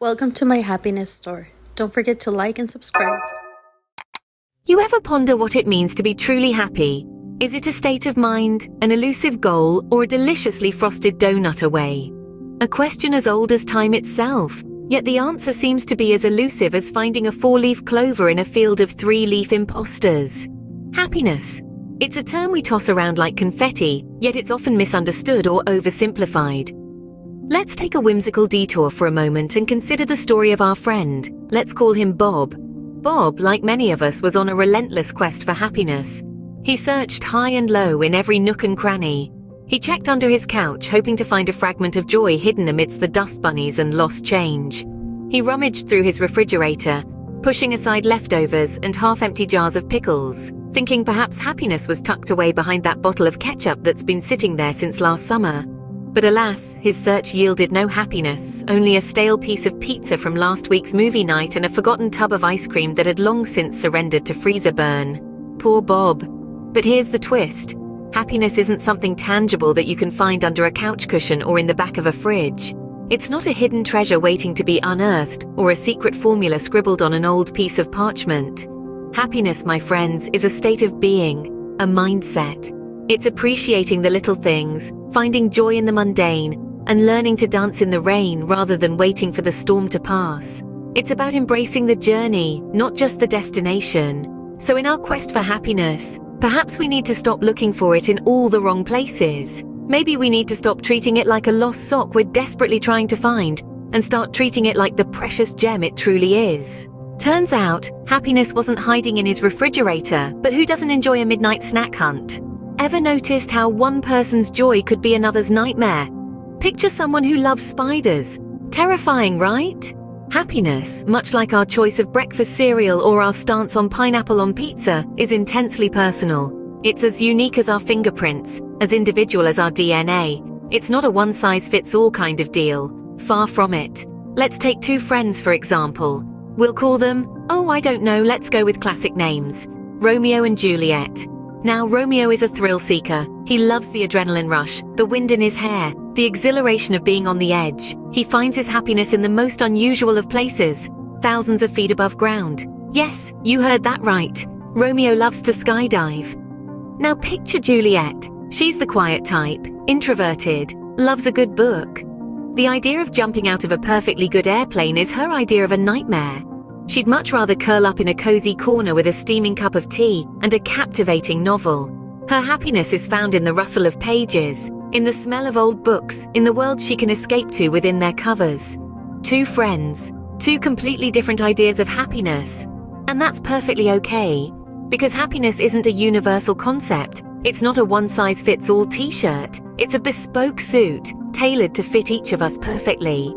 Welcome to my happiness store. Don't forget to like and subscribe. You ever ponder what it means to be truly happy? Is it a state of mind, an elusive goal, or a deliciously frosted donut away? A question as old as time itself, yet the answer seems to be as elusive as finding a four-leaf clover in a field of three-leaf imposters. Happiness. It's a term we toss around like confetti, yet it's often misunderstood or oversimplified. Let's take a whimsical detour for a moment and consider the story of our friend. Let's call him Bob. Bob, like many of us, was on a relentless quest for happiness. He searched high and low in every nook and cranny. He checked under his couch, hoping to find a fragment of joy hidden amidst the dust bunnies and lost change. He rummaged through his refrigerator, pushing aside leftovers and half-empty jars of pickles, thinking perhaps happiness was tucked away behind that bottle of ketchup that's been sitting there since last summer. But alas, his search yielded no happiness, only a stale piece of pizza from last week's movie night and a forgotten tub of ice cream that had long since surrendered to freezer burn. Poor Bob. But here's the twist. Happiness isn't something tangible that you can find under a couch cushion or in the back of a fridge. It's not a hidden treasure waiting to be unearthed or a secret formula scribbled on an old piece of parchment. Happiness, my friends, is a state of being, a mindset. It's appreciating the little things, finding joy in the mundane, and learning to dance in the rain rather than waiting for the storm to pass. It's about embracing the journey, not just the destination. So in our quest for happiness, perhaps we need to stop looking for it in all the wrong places. Maybe we need to stop treating it like a lost sock we're desperately trying to find, and start treating it like the precious gem it truly is. Turns out, happiness wasn't hiding in his refrigerator, but who doesn't enjoy a midnight snack hunt? Ever noticed how one person's joy could be another's nightmare? Picture someone who loves spiders. Terrifying, right? Happiness, much like our choice of breakfast cereal or our stance on pineapple on pizza, is intensely personal. It's as unique as our fingerprints, as individual as our DNA. It's not a one-size-fits-all kind of deal. Far from it. Let's take two friends, for example. We'll call them, let's go with classic names. Romeo and Juliet. Now, Romeo is a thrill seeker. He loves the adrenaline rush, the wind in his hair, the exhilaration of being on the edge. He finds his happiness in the most unusual of places, thousands of feet above ground. Yes, you heard that right. Romeo loves to skydive. Now picture Juliet. She's the quiet type, introverted, loves a good book. The idea of jumping out of a perfectly good airplane is her idea of a nightmare. She'd much rather curl up in a cozy corner with a steaming cup of tea and a captivating novel. Her happiness is found in the rustle of pages, in the smell of old books, in the world she can escape to within their covers. Two friends, two completely different ideas of happiness. And that's perfectly okay, because happiness isn't a universal concept. It's not a one-size-fits-all t-shirt. It's a bespoke suit, tailored to fit each of us perfectly.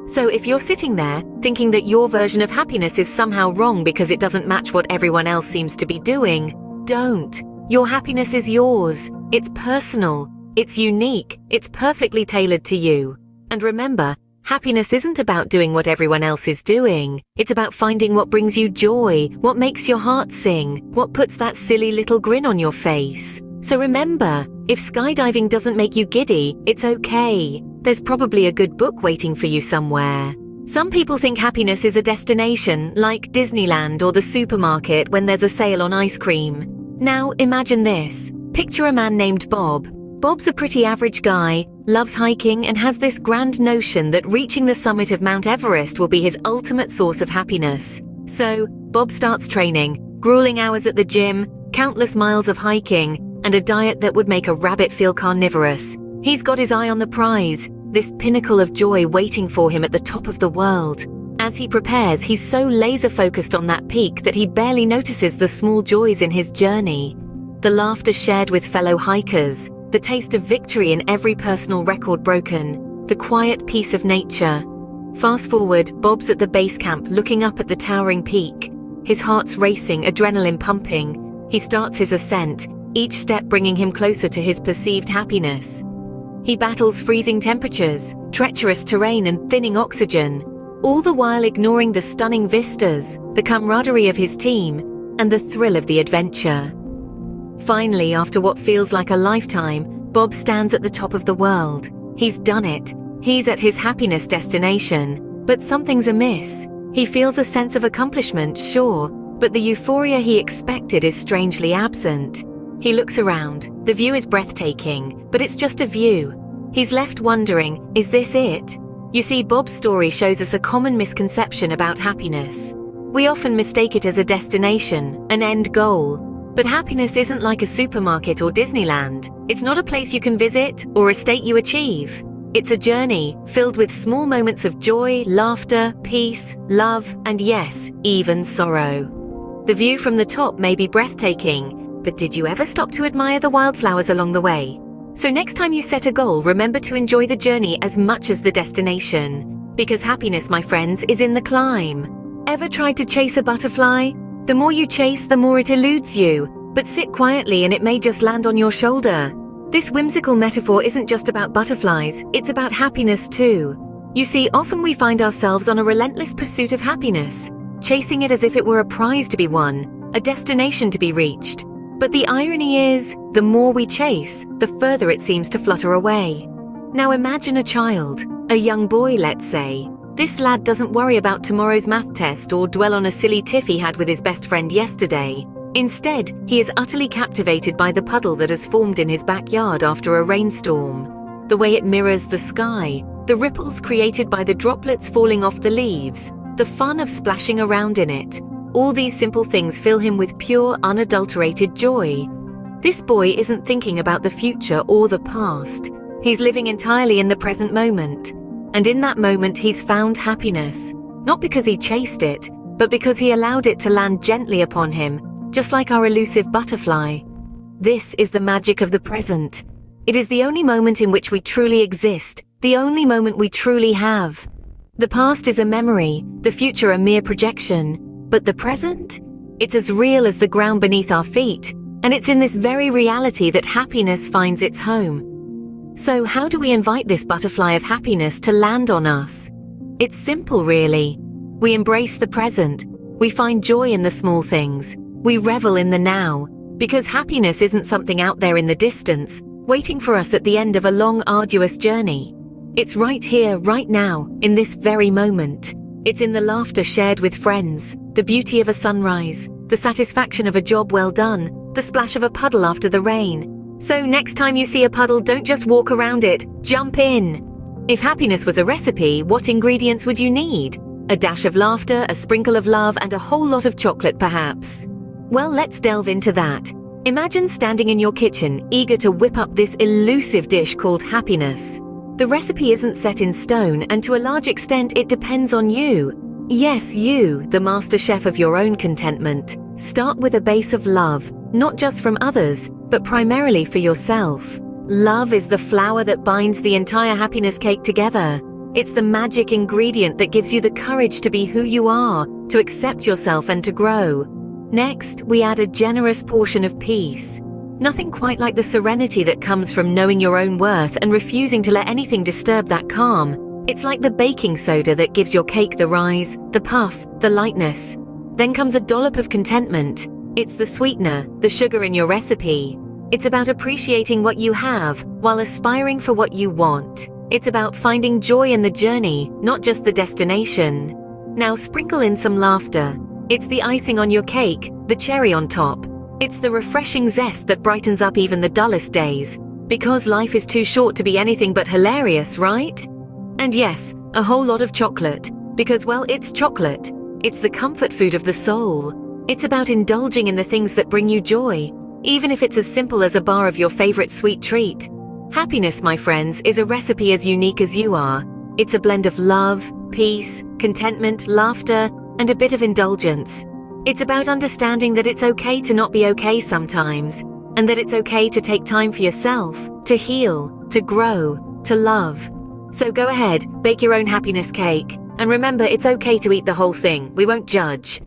So if you're sitting there, thinking that your version of happiness is somehow wrong because it doesn't match what everyone else seems to be doing, don't. Your happiness is yours. It's personal. It's unique. It's perfectly tailored to you. And remember, happiness isn't about doing what everyone else is doing. It's about finding what brings you joy, what makes your heart sing, what puts that silly little grin on your face. So remember, if skydiving doesn't make you giddy, it's okay. There's probably a good book waiting for you somewhere. Some people think happiness is a destination, like Disneyland or the supermarket when there's a sale on ice cream. Now, imagine this. Picture a man named Bob. Bob's a pretty average guy, loves hiking, and has this grand notion that reaching the summit of Mount Everest will be his ultimate source of happiness. So, Bob starts training, grueling hours at the gym, countless miles of hiking, and a diet that would make a rabbit feel carnivorous. He's got his eye on the prize, this pinnacle of joy waiting for him at the top of the world. As he prepares, he's so laser-focused on that peak that he barely notices the small joys in his journey. The laughter shared with fellow hikers, the taste of victory in every personal record broken, the quiet peace of nature. Fast forward, Bob's at the base camp looking up at the towering peak. His heart's racing, adrenaline pumping. He starts his ascent, each step bringing him closer to his perceived happiness. He battles freezing temperatures, treacherous terrain, and thinning oxygen, all the while ignoring the stunning vistas, the camaraderie of his team, and the thrill of the adventure. Finally, after what feels like a lifetime, Bob stands at the top of the world. He's done it. He's at his happiness destination. But something's amiss. He feels a sense of accomplishment, sure, but the euphoria he expected is strangely absent. He looks around. The view is breathtaking, but it's just a view. He's left wondering, is this it? You see, Bob's story shows us a common misconception about happiness. We often mistake it as a destination, an end goal. But happiness isn't like a supermarket or Disneyland. It's not a place you can visit or a state you achieve. It's a journey filled with small moments of joy, laughter, peace, love, and yes, even sorrow. The view from the top may be breathtaking, but did you ever stop to admire the wildflowers along the way? So next time you set a goal, remember to enjoy the journey as much as the destination. Because happiness, my friends, is in the climb. Ever tried to chase a butterfly? The more you chase, the more it eludes you. But sit quietly and it may just land on your shoulder. This whimsical metaphor isn't just about butterflies, it's about happiness too. You see, often we find ourselves on a relentless pursuit of happiness, chasing it as if it were a prize to be won, a destination to be reached. But the irony is, the more we chase, the further it seems to flutter away. Now imagine a child, a young boy, let's say. This lad doesn't worry about tomorrow's math test or dwell on a silly tiff he had with his best friend yesterday. Instead, he is utterly captivated by the puddle that has formed in his backyard after a rainstorm. The way it mirrors the sky, the ripples created by the droplets falling off the leaves, the fun of splashing around in it. All these simple things fill him with pure, unadulterated joy. This boy isn't thinking about the future or the past. He's living entirely in the present moment. And in that moment, he's found happiness. Not because he chased it, but because he allowed it to land gently upon him, just like our elusive butterfly. This is the magic of the present. It is the only moment in which we truly exist, the only moment we truly have. The past is a memory, the future a mere projection. But the present? It's as real as the ground beneath our feet, and it's in this very reality that happiness finds its home. So how do we invite this butterfly of happiness to land on us? It's simple, really. We embrace the present. We find joy in the small things. We revel in the now, because happiness isn't something out there in the distance, waiting for us at the end of a long, arduous journey. It's right here, right now, in this very moment. It's in the laughter shared with friends, the beauty of a sunrise, the satisfaction of a job well done, the splash of a puddle after the rain. So next time you see a puddle, don't just walk around it, jump in. If happiness was a recipe, what ingredients would you need? A dash of laughter, a sprinkle of love, and a whole lot of chocolate, perhaps. Well, let's delve into that. Imagine standing in your kitchen, eager to whip up this elusive dish called happiness. The recipe isn't set in stone, and to a large extent it depends on you. Yes, you, the master chef of your own contentment. Start with a base of love, not just from others, but primarily for yourself. Love is the flower that binds the entire happiness cake together. It's the magic ingredient that gives you the courage to be who you are, to accept yourself and to grow. Next, we add a generous portion of peace. Nothing quite like the serenity that comes from knowing your own worth and refusing to let anything disturb that calm. It's like the baking soda that gives your cake the rise, the puff, the lightness. Then comes a dollop of contentment. It's the sweetener, the sugar in your recipe. It's about appreciating what you have while aspiring for what you want. It's about finding joy in the journey, not just the destination. Now sprinkle in some laughter. It's the icing on your cake, the cherry on top. It's the refreshing zest that brightens up even the dullest days. Because life is too short to be anything but hilarious, right? And yes, a whole lot of chocolate. Because, well, it's chocolate. It's the comfort food of the soul. It's about indulging in the things that bring you joy, even if it's as simple as a bar of your favorite sweet treat. Happiness, my friends, is a recipe as unique as you are. It's a blend of love, peace, contentment, laughter, and a bit of indulgence. It's about understanding that it's okay to not be okay sometimes, and that it's okay to take time for yourself, to heal, to grow, to love. So go ahead, bake your own happiness cake, and remember, it's okay to eat the whole thing. We won't judge.